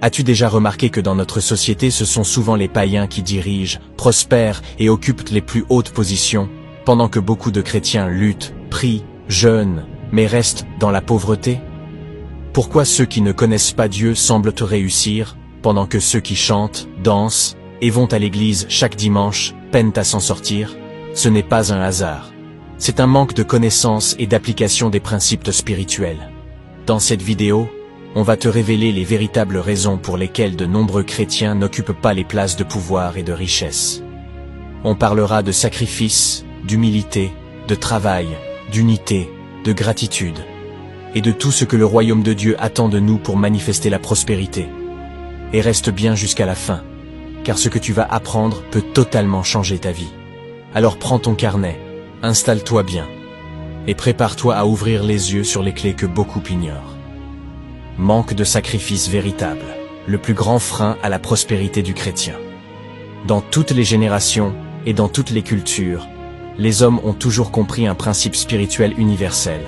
As-tu déjà remarqué que dans notre société ce sont souvent les païens qui dirigent, prospèrent et occupent les plus hautes positions, pendant que beaucoup de chrétiens luttent, prient, jeûnent, mais restent dans la pauvreté? Pourquoi ceux qui ne connaissent pas Dieu semblent réussir, pendant que ceux qui chantent, dansent et vont à l'église chaque dimanche peinent à s'en sortir? Ce n'est pas un hasard. C'est un manque de connaissance et d'application des principes spirituels. Dans cette vidéo, on va te révéler les véritables raisons pour lesquelles de nombreux chrétiens n'occupent pas les places de pouvoir et de richesse. On parlera de sacrifice, d'humilité, de travail, d'unité, de gratitude, et de tout ce que le royaume de Dieu attend de nous pour manifester la prospérité. Et reste bien jusqu'à la fin, car ce que tu vas apprendre peut totalement changer ta vie. Alors prends ton carnet, installe-toi bien, et prépare-toi à ouvrir les yeux sur les clés que beaucoup ignorent. Manque de sacrifice véritable, le plus grand frein à la prospérité du chrétien. Dans toutes les générations et dans toutes les cultures, les hommes ont toujours compris un principe spirituel universel.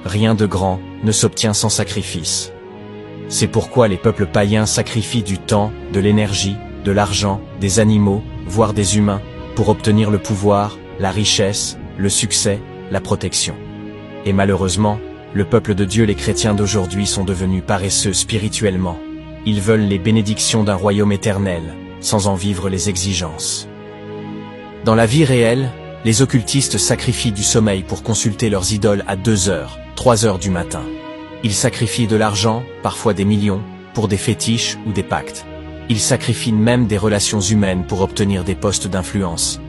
Rien de grand ne s'obtient sans sacrifice. C'est pourquoi les peuples païens sacrifient du temps, de l'énergie, de l'argent, des animaux, voire des humains, pour obtenir le pouvoir, la richesse, le succès, la protection. Et malheureusement, le peuple de Dieu, les chrétiens d'aujourd'hui, sont devenus paresseux spirituellement. Ils veulent les bénédictions d'un royaume éternel, sans en vivre les exigences. Dans la vie réelle, les occultistes sacrifient du sommeil pour consulter leurs idoles à 2h, 3h du matin. Ils sacrifient de l'argent, parfois des millions, pour des fétiches ou des pactes. Ils sacrifient même des relations humaines pour obtenir des postes d'influence.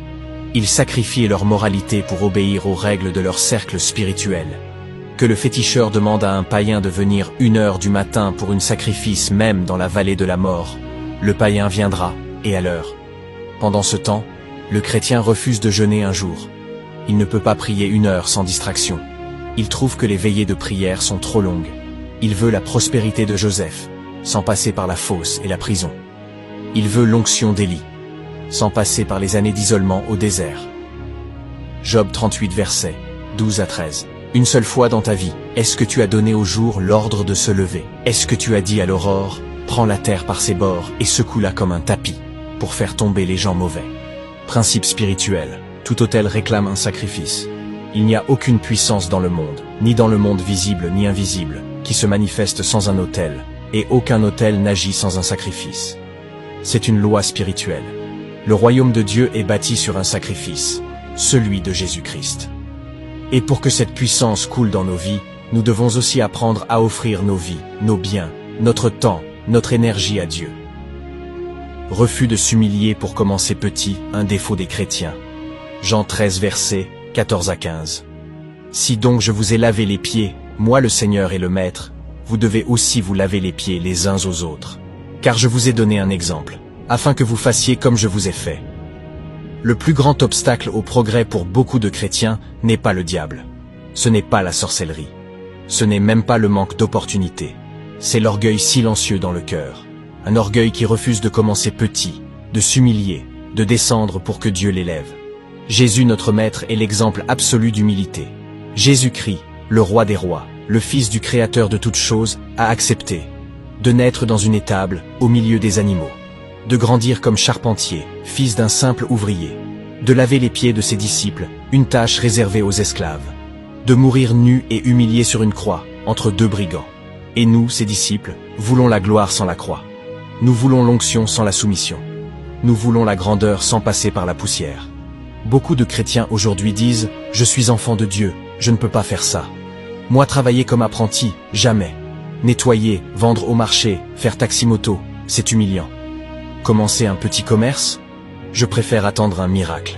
Ils sacrifient leur moralité pour obéir aux règles de leur cercle spirituel. Que le féticheur demande à un païen de venir 1h du matin pour un sacrifice même dans la vallée de la mort, le païen viendra, et à l'heure. Pendant ce temps, le chrétien refuse de jeûner un jour. Il ne peut pas prier 1 heure sans distraction. Il trouve que les veillées de prière sont trop longues. Il veut la prospérité de Joseph, sans passer par la fosse et la prison. Il veut l'onction d'Élie, sans passer par les années d'isolement au désert. Job 38 versets 12 à 13. Une seule fois dans ta vie, est-ce que tu as donné au jour l'ordre de se lever? Est-ce que tu as dit à l'aurore, prends la terre par ses bords et secoue-la comme un tapis, pour faire tomber les gens mauvais? Principe spirituel, tout autel réclame un sacrifice. Il n'y a aucune puissance dans le monde, ni dans le monde visible ni invisible, qui se manifeste sans un autel, et aucun autel n'agit sans un sacrifice. C'est une loi spirituelle. Le royaume de Dieu est bâti sur un sacrifice, celui de Jésus-Christ. Et pour que cette puissance coule dans nos vies, nous devons aussi apprendre à offrir nos vies, nos biens, notre temps, notre énergie à Dieu. Refus de s'humilier pour commencer petit, un défaut des chrétiens. Jean 13 versets 14 à 15. Si donc je vous ai lavé les pieds, moi le Seigneur et le Maître, vous devez aussi vous laver les pieds les uns aux autres. Car je vous ai donné un exemple, afin que vous fassiez comme je vous ai fait. Le plus grand obstacle au progrès pour beaucoup de chrétiens n'est pas le diable. Ce n'est pas la sorcellerie. Ce n'est même pas le manque d'opportunités. C'est l'orgueil silencieux dans le cœur. Un orgueil qui refuse de commencer petit, de s'humilier, de descendre pour que Dieu l'élève. Jésus notre Maître est l'exemple absolu d'humilité. Jésus-Christ, le roi des rois, le Fils du Créateur de toutes choses, a accepté de naître dans une étable, au milieu des animaux, de grandir comme charpentier, fils d'un simple ouvrier, de laver les pieds de ses disciples, une tâche réservée aux esclaves, de mourir nu et humilié sur une croix, entre 2 brigands. Et nous, ses disciples, voulons la gloire sans la croix. Nous voulons l'onction sans la soumission. Nous voulons la grandeur sans passer par la poussière. Beaucoup de chrétiens aujourd'hui disent « Je suis enfant de Dieu, je ne peux pas faire ça. Moi travailler comme apprenti, jamais. Nettoyer, vendre au marché, faire taxi-moto, c'est humiliant. Commencer un petit commerce? Je préfère attendre un miracle. »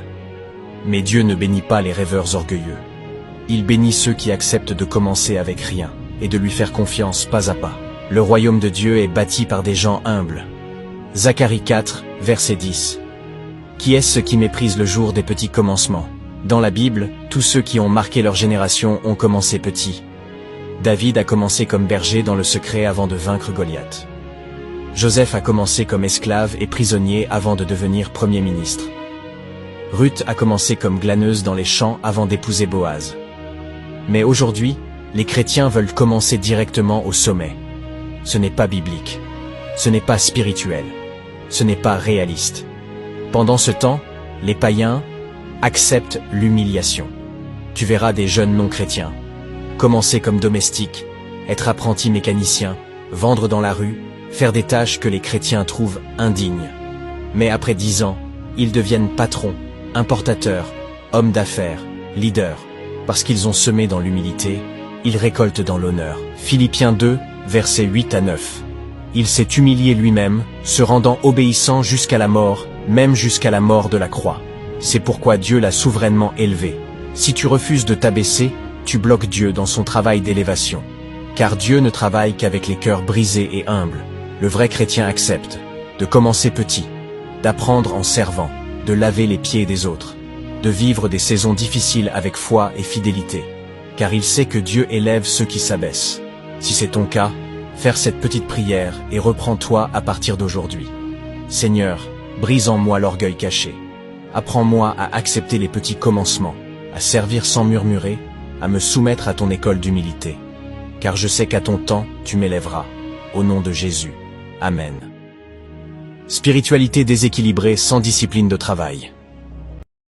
Mais Dieu ne bénit pas les rêveurs orgueilleux. Il bénit ceux qui acceptent de commencer avec rien et de lui faire confiance pas à pas. Le royaume de Dieu est bâti par des gens humbles. Zacharie 4, verset 10. Qui est-ce qui méprise le jour des petits commencements? Dans la Bible, tous ceux qui ont marqué leur génération ont commencé petits. David a commencé comme berger dans le secret avant de vaincre Goliath. Joseph a commencé comme esclave et prisonnier avant de devenir premier ministre. Ruth a commencé comme glaneuse dans les champs avant d'épouser Boaz. Mais aujourd'hui, les chrétiens veulent commencer directement au sommet. Ce n'est pas biblique. Ce n'est pas spirituel. Ce n'est pas réaliste. Pendant ce temps, les païens acceptent l'humiliation. Tu verras des jeunes non-chrétiens commencer comme domestiques, être apprentis mécaniciens, vendre dans la rue, faire des tâches que les chrétiens trouvent indignes. Mais après 10 ans, ils deviennent patrons, importateurs, hommes d'affaires, leaders. Parce qu'ils ont semé dans l'humilité, ils récoltent dans l'honneur. Philippiens 2, versets 8 à 9. Il s'est humilié lui-même, se rendant obéissant jusqu'à la mort, même jusqu'à la mort de la croix. C'est pourquoi Dieu l'a souverainement élevé. Si tu refuses de t'abaisser, tu bloques Dieu dans son travail d'élévation. Car Dieu ne travaille qu'avec les cœurs brisés et humbles. Le vrai chrétien accepte de commencer petit, d'apprendre en servant, de laver les pieds des autres, de vivre des saisons difficiles avec foi et fidélité. Car il sait que Dieu élève ceux qui s'abaissent. Si c'est ton cas, faire cette petite prière et reprends-toi à partir d'aujourd'hui. Seigneur, brise en moi l'orgueil caché. Apprends-moi à accepter les petits commencements, à servir sans murmurer, à me soumettre à ton école d'humilité. Car je sais qu'à ton temps, tu m'élèveras. Au nom de Jésus. Amen. Spiritualité déséquilibrée sans discipline de travail.